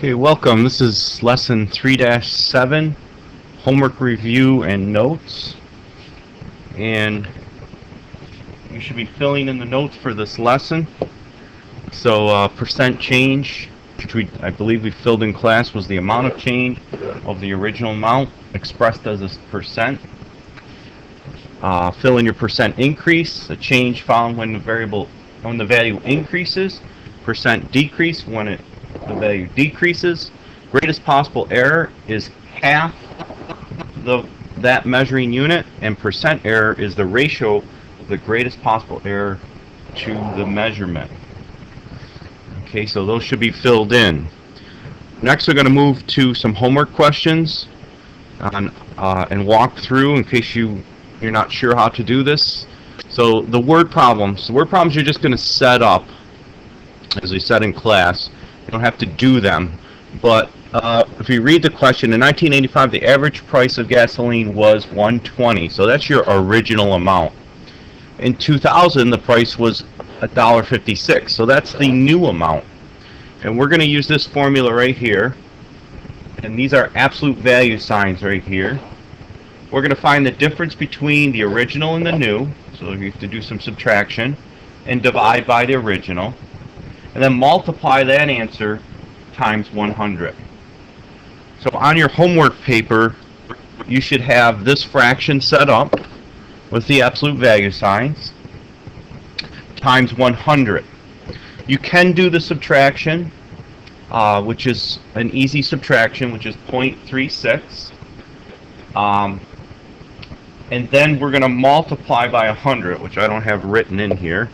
Okay, welcome. This is lesson 3-7, homework review and notes. And you should be filling in the notes for this lesson. So percent change, which I believe we filled in class, was the amount of change of the original amount expressed as a percent. Fill in your percent increase, a change found when the value increases, percent decrease when the value decreases. Greatest possible error is half that measuring unit, and percent error is the ratio of the greatest possible error to the measurement. Okay, so those should be filled in. Next, we're going to move to some homework questions and walk through in case you're not sure how to do this. So the word problems you're just going to set up as we said in class. You don't have to do them, but if you read the question, in 1985 the average price of gasoline was $1.20, so that's your original amount. In 2000 the price was $1.56, so that's the new amount. And we're going to use this formula right here, and these are absolute value signs right here. We're going to find the difference between the original and the new, so you have to do some subtraction, and divide by the original, and then multiply that answer times 100. So on your homework paper, you should have this fraction set up with the absolute value signs times 100. You can do the subtraction, which is an easy subtraction, which is 0.36. And then we're going to multiply by 100, which I don't have written in here.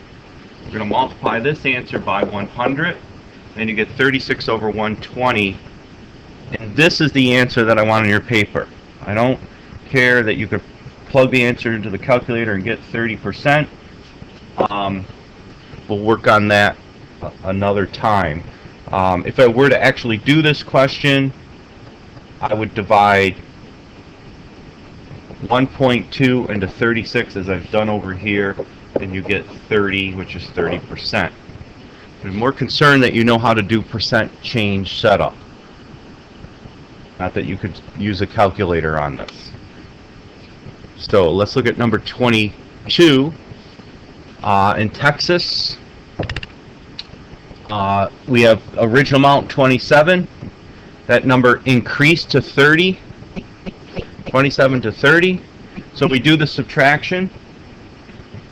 We're going to multiply this answer by 100, and you get 36 over 120. And this is the answer that I want on your paper. I don't care that you could plug the answer into the calculator and get 30%. We'll work on that another time. If I were to actually do this question, I would divide 1.2 into 36 as I've done over here, and you get 30, which is 30%. I'm more concerned that you know how to do percent change setup, not that you could use a calculator on this. So let's look at number 22. In Texas, we have original amount 27. That number increased to 30. 27 to 30. So we do the subtraction.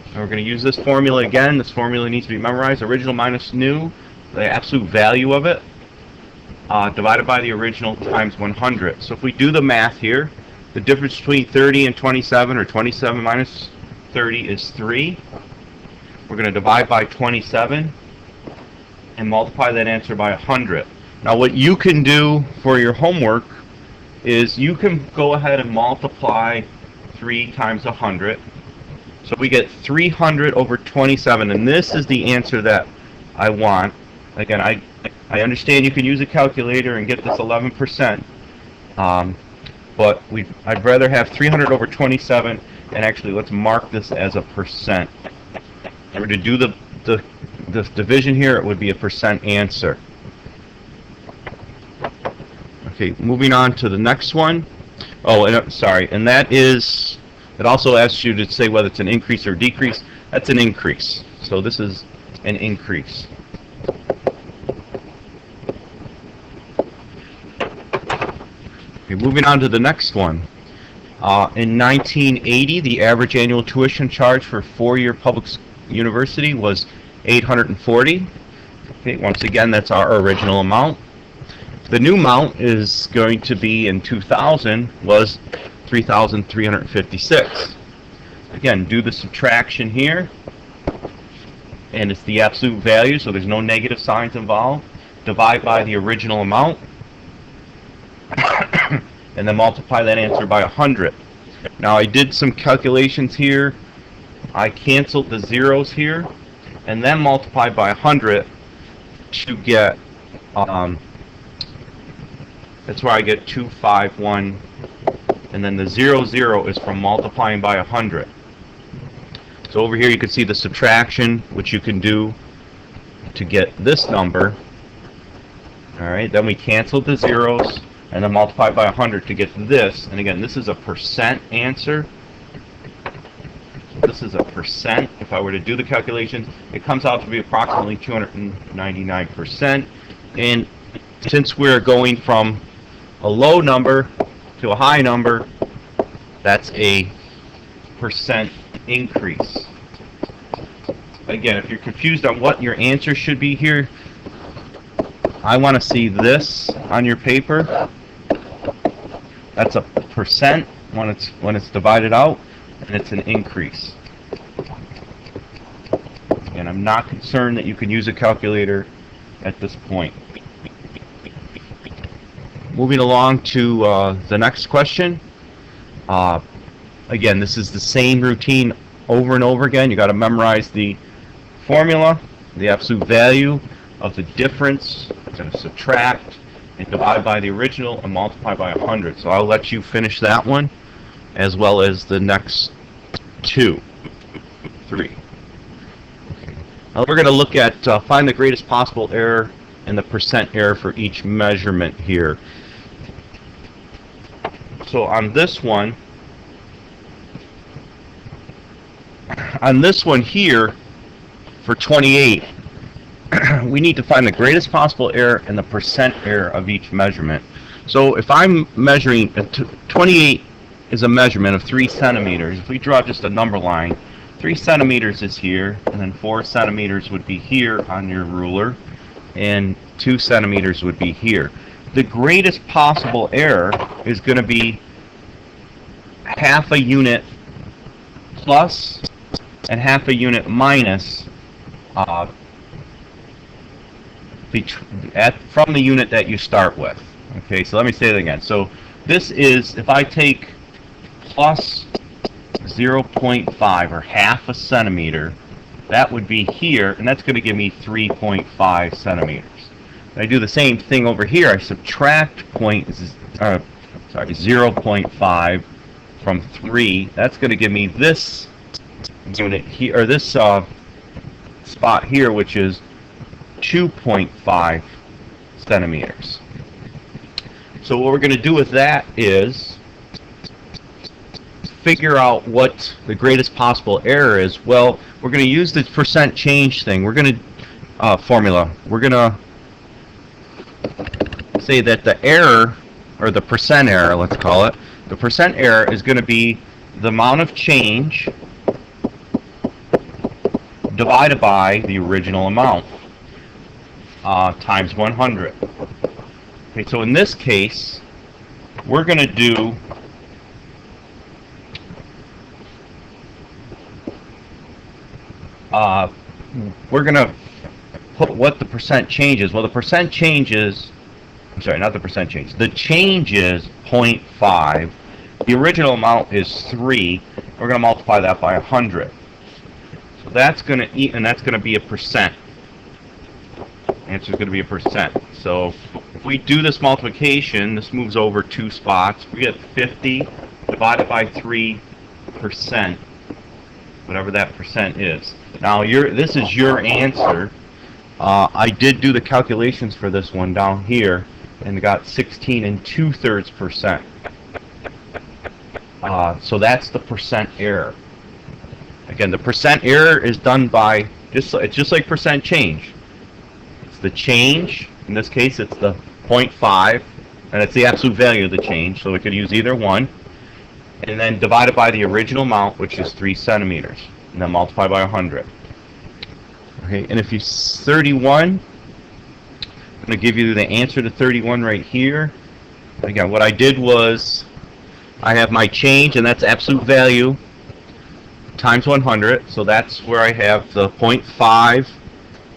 And we're going to use this formula again. This formula needs to be memorized. Original minus new, the absolute value of it, divided by the original times 100. So if we do the math here, the difference between 30 and 27, or 27 minus 30, is 3. We're going to divide by 27 and multiply that answer by 100. Now what you can do for your homework is you can go ahead and multiply 3 times 100. So we get 300 over 27, and this is the answer that I want. Again, I understand you can use a calculator and get this 11%, but I'd rather have 300 over 27, and actually let's mark this as a percent. If we were to do the division here, it would be a percent answer. Okay, moving on to the next one. Oh, and sorry, and that is, it also asks you to say whether it's an increase or decrease. That's an increase. So this is an increase. Okay, moving on to the next one. In 1980, the average annual tuition charge for four-year public university was $840. Okay, once again, that's our original amount. The new amount is going to be, in 2000, was $3,356. Again, do the subtraction here, and it's the absolute value, so there's no negative signs involved. Divide by the original amount, and then multiply that answer by 100. Now I did some calculations here. I canceled the zeros here, and then multiplied by 100 to get, that's where I get 251, and then the 00 is from multiplying by 100. So over here you can see the subtraction, which you can do to get this number, Alright, then we canceled the zeros and then multiplied by 100 to get this. And again, this is a percent answer. This is a percent. If I were to do the calculations, it comes out to be approximately 299%. And since we're going from a low number to a high number, that's a percent increase. Again, if you're confused on what your answer should be here, I want to see this on your paper. That's a percent when it's divided out, and it's an increase. And I'm not concerned that you can use a calculator at this point. Moving along to the next question. Again, this is the same routine over and over again. You got to memorize the formula, the absolute value of the difference. Going to subtract and divide by the original and multiply by 100. So I'll let you finish that one as well as the next 2, 3. Now we're going to look at find the greatest possible error and the percent error for each measurement here. So on this one here for 28, we need to find the greatest possible error and the percent error of each measurement. So if I'm measuring, 28 is a measurement of 3 centimeters. If we draw just a number line, 3 centimeters is here, and then 4 centimeters would be here on your ruler, and 2 centimeters would be here. The greatest possible error is going to be half a unit plus and half a unit minus from the unit that you start with. Okay, so let me say that again. So this is, if I take plus 0.5 or half a centimeter, that would be here, and that's going to give me 3.5 centimeters. I do the same thing over here. I subtract 0.5 from 3. That's going to give me this unit here, or this spot here, which is 2.5 centimeters. So what we're going to do with that is figure out what the greatest possible error is. Well, we're going to use the percent change thing. We're going to formula. We're going to say that the error, or the percent error, let's call it, the percent error is going to be the amount of change divided by the original amount times 100. Okay, so in this case, we're going to do we're going to put what the percent change is. Well, the percent change is, I'm sorry, not the percent change. The change is 0.5. The original amount is 3. We're going to multiply that by 100. So that's going to and that's going to be a percent. Answer is going to be a percent. So if we do this multiplication, this moves over 2 spots. We get 50 divided by 3%, whatever that percent is. Now this is your answer. I did do the calculations for this one down here and got 16 2/3%. So that's the percent error. Again, the percent error is done by it's just like percent change. It's the change. In this case, it's the 0.5, and it's the absolute value of the change. So we could use either one, and then divide it by the original amount, which is 3 centimeters, and then multiply by 100. Okay, and if you 31, I'm going to give you the answer to 31 right here. Again, what I did was I have my change, and that's absolute value times 100. So that's where I have the 0.5.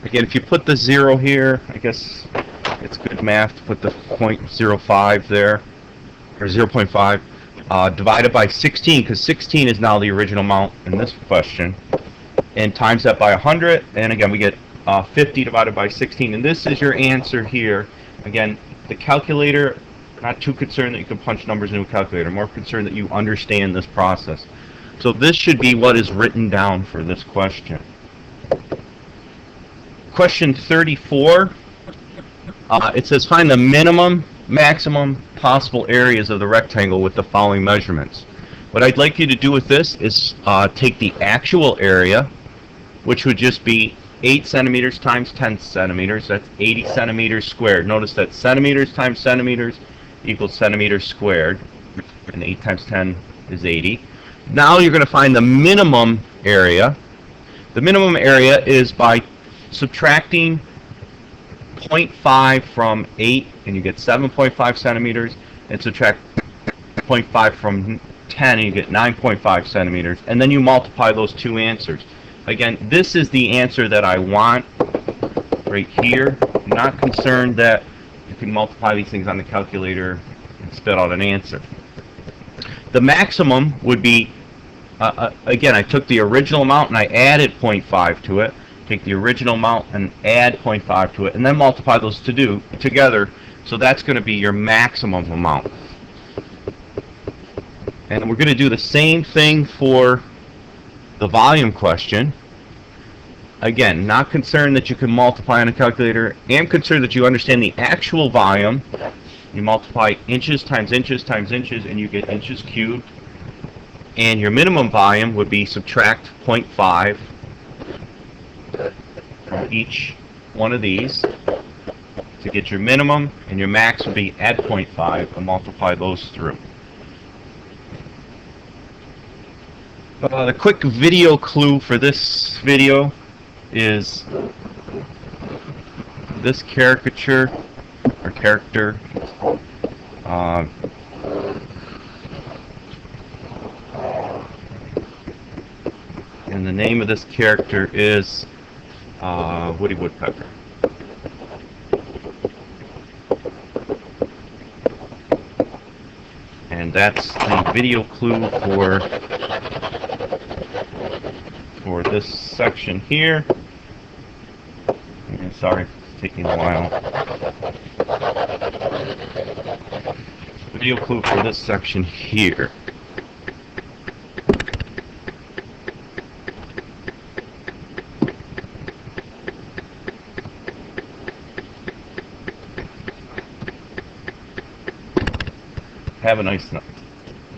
Again, if you put the 0 here, I guess it's good math to put the 0.05 there, or 0.5, divided by 16, because 16 is now the original amount in this question, and times that by 100, and again we get 50 divided by 16, and this is your answer here. Again, the calculator, not too concerned that you can punch numbers into a calculator, more concerned that you understand this process. So this should be what is written down for this question. Question 34. It says find the minimum, maximum possible areas of the rectangle with the following measurements. What I'd like you to do with this is take the actual area, which would just be 8 centimeters times 10 centimeters. That's 80 centimeters squared. Notice that centimeters times centimeters equals centimeters squared. And 8 times 10 is 80. Now you're going to find the minimum area. The minimum area is by subtracting 0.5 from 8, and you get 7.5 centimeters, and subtract 0.5 from 10, and you get 9.5 centimeters, and then you multiply those two answers. Again, this is the answer that I want right here. I'm not concerned that you can multiply these things on the calculator and spit out an answer. The maximum would be, again, I took the original amount and I added 0.5 to it. Take the original amount and add 0.5 to it, and then multiply those together. So that's going to be your maximum amount. And we're going to do the same thing for the volume question. Again, not concerned that you can multiply on a calculator. Am concerned that you understand the actual volume. You multiply inches times inches times inches, and you get inches cubed. And your minimum volume would be subtract 0.5 from each one of these to get your minimum, and your max would be add 0.5 and multiply those through. The quick video clue for this video is this caricature or character. And the name of this character is Woody Woodpecker. And that's the video clue for this section here. And sorry, it's taking a while. Video clue for this section here. Have a nice night.